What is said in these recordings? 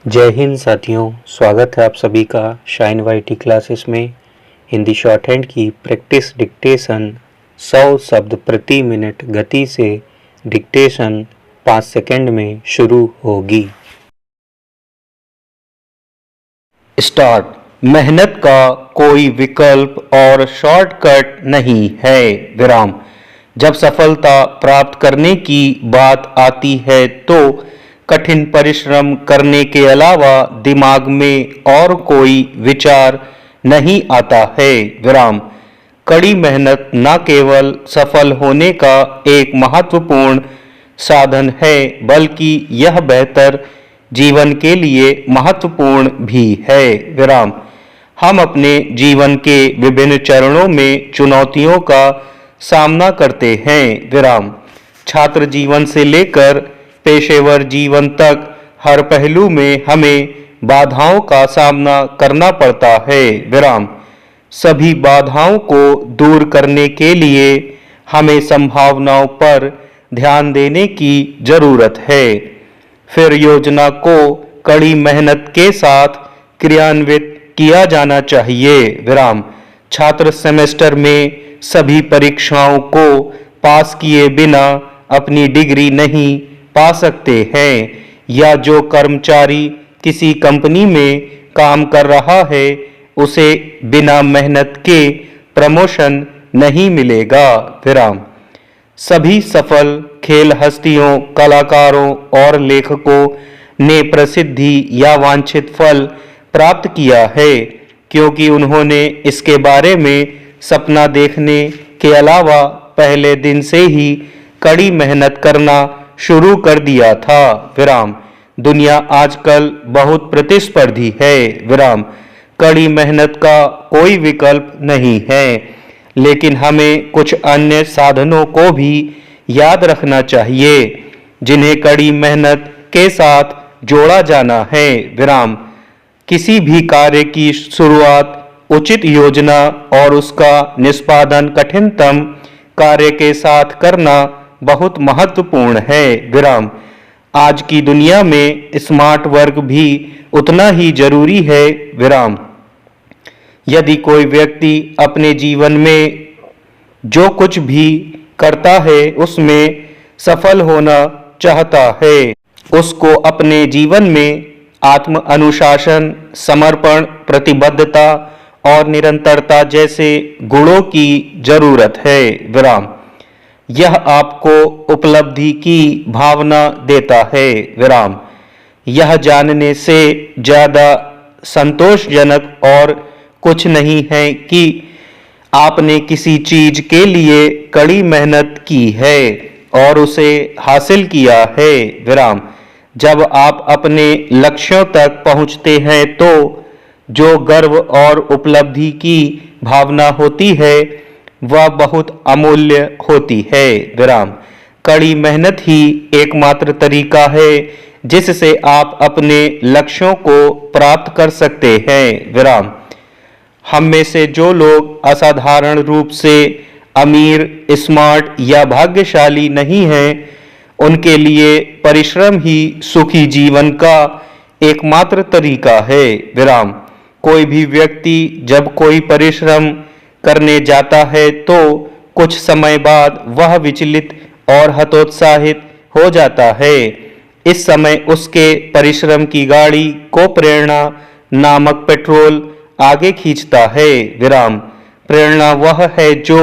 जय हिंद साथियों, स्वागत है आप सभी का शाइन वाईटी क्लासेस में। हिंदी शॉर्ट हैंड की प्रैक्टिस डिक्टेशन 100 शब्द प्रति मिनट गति से डिक्टेशन 5 सेकंड में शुरू होगी। स्टार्ट। मेहनत का कोई विकल्प और शॉर्टकट नहीं है। विराम। जब सफलता प्राप्त करने की बात आती है तो कठिन परिश्रम करने के अलावा दिमाग में और कोई विचार नहीं आता है। विराम। कड़ी मेहनत न केवल सफल होने का एक महत्वपूर्ण साधन है, बल्कि यह बेहतर जीवन के लिए महत्वपूर्ण भी है। विराम। हम अपने जीवन के विभिन्न चरणों में चुनौतियों का सामना करते हैं। विराम। छात्र जीवन से लेकर पेशेवर जीवन तक हर पहलू में हमें बाधाओं का सामना करना पड़ता है। विराम। सभी बाधाओं को दूर करने के लिए हमें संभावनाओं पर ध्यान देने की जरूरत है। फिर योजना को कड़ी मेहनत के साथ क्रियान्वित किया जाना चाहिए। विराम। छात्र सेमेस्टर में सभी परीक्षाओं को पास किए बिना अपनी डिग्री नहीं पा सकते हैं, या जो कर्मचारी किसी कंपनी में काम कर रहा है उसे बिना मेहनत के प्रमोशन नहीं मिलेगा। विराम। सभी सफल खेल हस्तियों, कलाकारों और लेखकों ने प्रसिद्धि या वांछित फल प्राप्त किया है क्योंकि उन्होंने इसके बारे में सपना देखने के अलावा पहले दिन से ही कड़ी मेहनत करना शुरू कर दिया था। विराम। दुनिया आजकल बहुत प्रतिस्पर्धी है। विराम। कड़ी मेहनत का कोई विकल्प नहीं है, लेकिन हमें कुछ अन्य साधनों को भी याद रखना चाहिए जिन्हें कड़ी मेहनत के साथ जोड़ा जाना है। विराम। किसी भी कार्य की शुरुआत, उचित योजना और उसका निष्पादन कठिनतम कार्य के साथ करना बहुत महत्वपूर्ण है। विराम। आज की दुनिया में स्मार्ट वर्क भी उतना ही जरूरी है। विराम। यदि कोई व्यक्ति अपने जीवन में जो कुछ भी करता है उसमें सफल होना चाहता है, उसको अपने जीवन में आत्म अनुशासन, समर्पण, प्रतिबद्धता और निरंतरता जैसे गुणों की जरूरत है। विराम। यह आपको उपलब्धि की भावना देता है। विराम। यह जानने से ज्यादा संतोषजनक और कुछ नहीं है कि आपने किसी चीज के लिए कड़ी मेहनत की है और उसे हासिल किया है। विराम। जब आप अपने लक्ष्यों तक पहुंचते हैं तो जो गर्व और उपलब्धि की भावना होती है वह बहुत अमूल्य होती है। विराम। कड़ी मेहनत ही एकमात्र तरीका है जिससे आप अपने लक्ष्यों को प्राप्त कर सकते हैं। विराम। हम में से जो लोग असाधारण रूप से अमीर, स्मार्ट या भाग्यशाली नहीं हैं, उनके लिए परिश्रम ही सुखी जीवन का एकमात्र तरीका है। विराम। कोई भी व्यक्ति जब कोई परिश्रम करने जाता है तो कुछ समय बाद वह विचलित और हतोत्साहित हो जाता है। इस समय उसके परिश्रम की गाड़ी को प्रेरणा नामक पेट्रोल आगे खींचता है। विराम। प्रेरणा वह है जो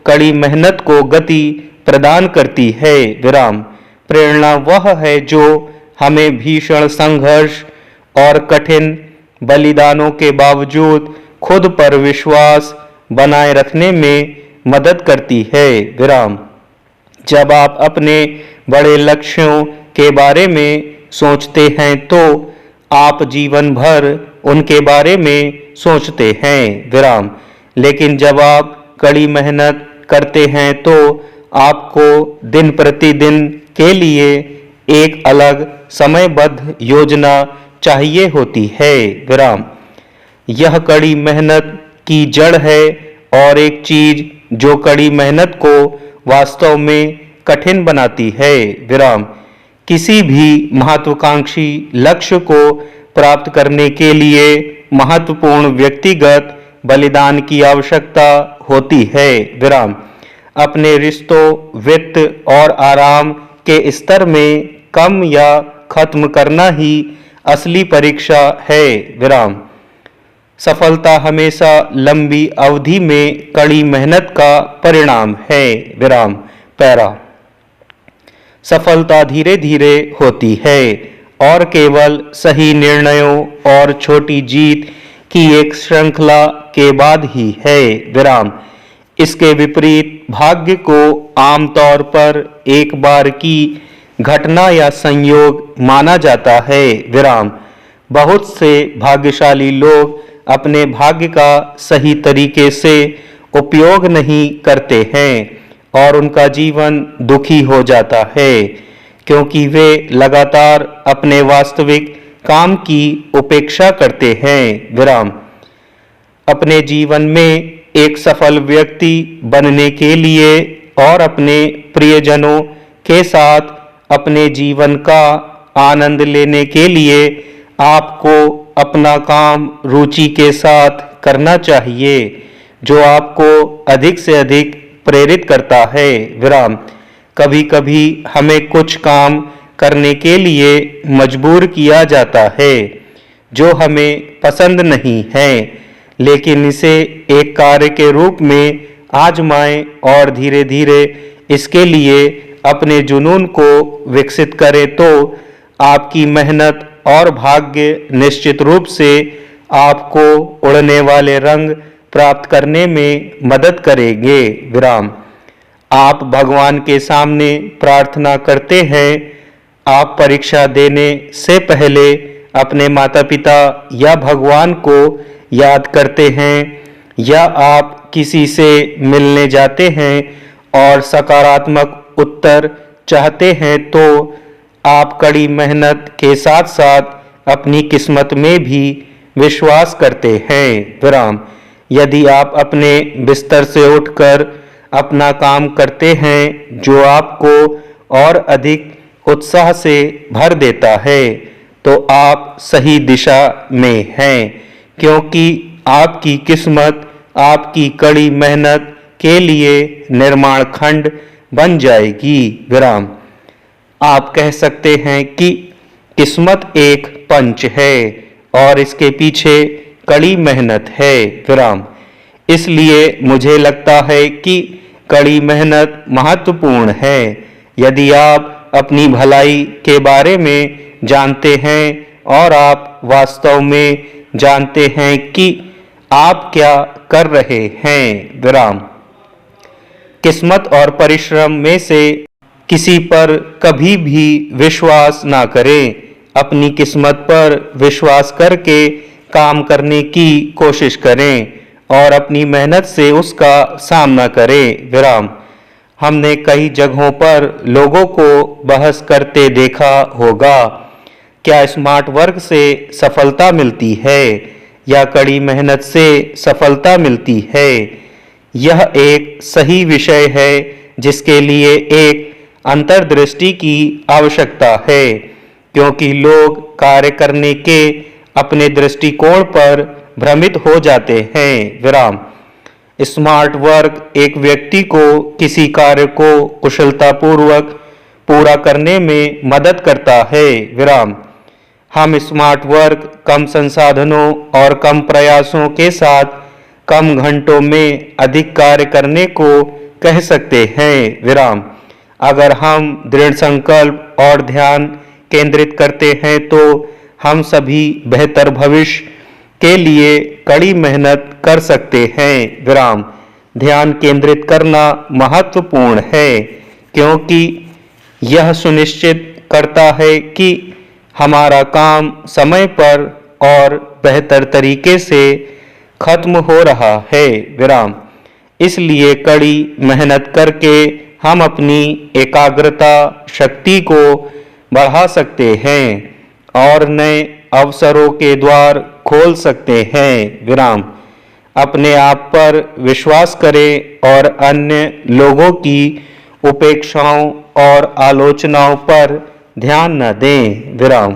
कड़ी मेहनत को गति प्रदान करती है। विराम। प्रेरणा वह है जो हमें भीषण संघर्ष और कठिन बलिदानों के बावजूद खुद पर विश्वास बनाए रखने में मदद करती है। विराम। जब आप अपने बड़े लक्ष्यों के बारे में सोचते हैं तो आप जीवन भर उनके बारे में सोचते हैं। विराम। लेकिन जब आप कड़ी मेहनत करते हैं तो आपको दिन प्रतिदिन के लिए एक अलग समयबद्ध योजना चाहिए होती है। विराम। यह कड़ी मेहनत की जड़ है और एक चीज जो कड़ी मेहनत को वास्तव में कठिन बनाती है। विराम। किसी भी महत्वाकांक्षी लक्ष्य को प्राप्त करने के लिए महत्वपूर्ण व्यक्तिगत बलिदान की आवश्यकता होती है। विराम। अपने रिश्तों, वित्त और आराम के स्तर में कम या खत्म करना ही असली परीक्षा है। विराम। सफलता हमेशा लंबी अवधि में कड़ी मेहनत का परिणाम है। विराम। पैरा। सफलता धीरे धीरे होती है और केवल सही निर्णयों और छोटी जीत की एक श्रृंखला के बाद ही है। विराम। इसके विपरीत भाग्य को आमतौर पर एक बार की घटना या संयोग माना जाता है। विराम। बहुत से भाग्यशाली लोग अपने भाग्य का सही तरीके से उपयोग नहीं करते हैं और उनका जीवन दुखी हो जाता है क्योंकि वे लगातार अपने वास्तविक काम की उपेक्षा करते हैं। विराम। अपने जीवन में एक सफल व्यक्ति बनने के लिए और अपने प्रियजनों के साथ अपने जीवन का आनंद लेने के लिए आपको अपना काम रुचि के साथ करना चाहिए जो आपको अधिक से अधिक प्रेरित करता है। विराम। कभी कभी हमें कुछ काम करने के लिए मजबूर किया जाता है जो हमें पसंद नहीं है, लेकिन इसे एक कार्य के रूप में आजमाएं और धीरे धीरे इसके लिए अपने जुनून को विकसित करें तो आपकी मेहनत और भाग्य निश्चित रूप से आपको उड़ने वाले रंग प्राप्त करने में मदद करेंगे। विराम। आप भगवान के सामने प्रार्थना करते हैं। आप परीक्षा देने से पहले अपने माता पिता या भगवान को याद करते हैं या आप किसी से मिलने जाते हैं और सकारात्मक उत्तर चाहते हैं तो आप कड़ी मेहनत के साथ साथ अपनी किस्मत में भी विश्वास करते हैं। विराम। यदि आप अपने बिस्तर से उठकर अपना काम करते हैं जो आपको और अधिक उत्साह से भर देता है तो आप सही दिशा में हैं क्योंकि आपकी किस्मत आपकी कड़ी मेहनत के लिए निर्माण खंड बन जाएगी। विराम। आप कह सकते हैं कि किस्मत एक पंच है और इसके पीछे कड़ी मेहनत है। विराम। इसलिए मुझे लगता है कि कड़ी मेहनत महत्वपूर्ण है। यदि आप अपनी भलाई के बारे में जानते हैं और आप वास्तव में जानते हैं कि आप क्या कर रहे हैं। विराम। किस्मत और परिश्रम में से किसी पर कभी भी विश्वास ना करें। अपनी किस्मत पर विश्वास करके काम करने की कोशिश करें और अपनी मेहनत से उसका सामना करें। विराम। हमने कई जगहों पर लोगों को बहस करते देखा होगा, क्या स्मार्ट वर्क से सफलता मिलती है या कड़ी मेहनत से सफलता मिलती है। यह एक सही विषय है जिसके लिए एक अंतर्दृष्टि की आवश्यकता है क्योंकि लोग कार्य करने के अपने दृष्टिकोण पर भ्रमित हो जाते हैं। विराम। स्मार्ट वर्क एक व्यक्ति को किसी कार्य को कुशलतापूर्वक पूरा करने में मदद करता है। विराम। हम स्मार्ट वर्क कम संसाधनों और कम प्रयासों के साथ कम घंटों में अधिक कार्य करने को कह सकते हैं। विराम। अगर हम दृढ़ संकल्प और ध्यान केंद्रित करते हैं तो हम सभी बेहतर भविष्य के लिए कड़ी मेहनत कर सकते हैं। विराम। ध्यान केंद्रित करना महत्वपूर्ण है क्योंकि यह सुनिश्चित करता है कि हमारा काम समय पर और बेहतर तरीके से खत्म हो रहा है। विराम। इसलिए कड़ी मेहनत करके हम अपनी एकाग्रता शक्ति को बढ़ा सकते हैं और नए अवसरों के द्वार खोल सकते हैं। विराम। अपने आप पर विश्वास करें और अन्य लोगों की उपेक्षाओं और आलोचनाओं पर ध्यान न दें विराम।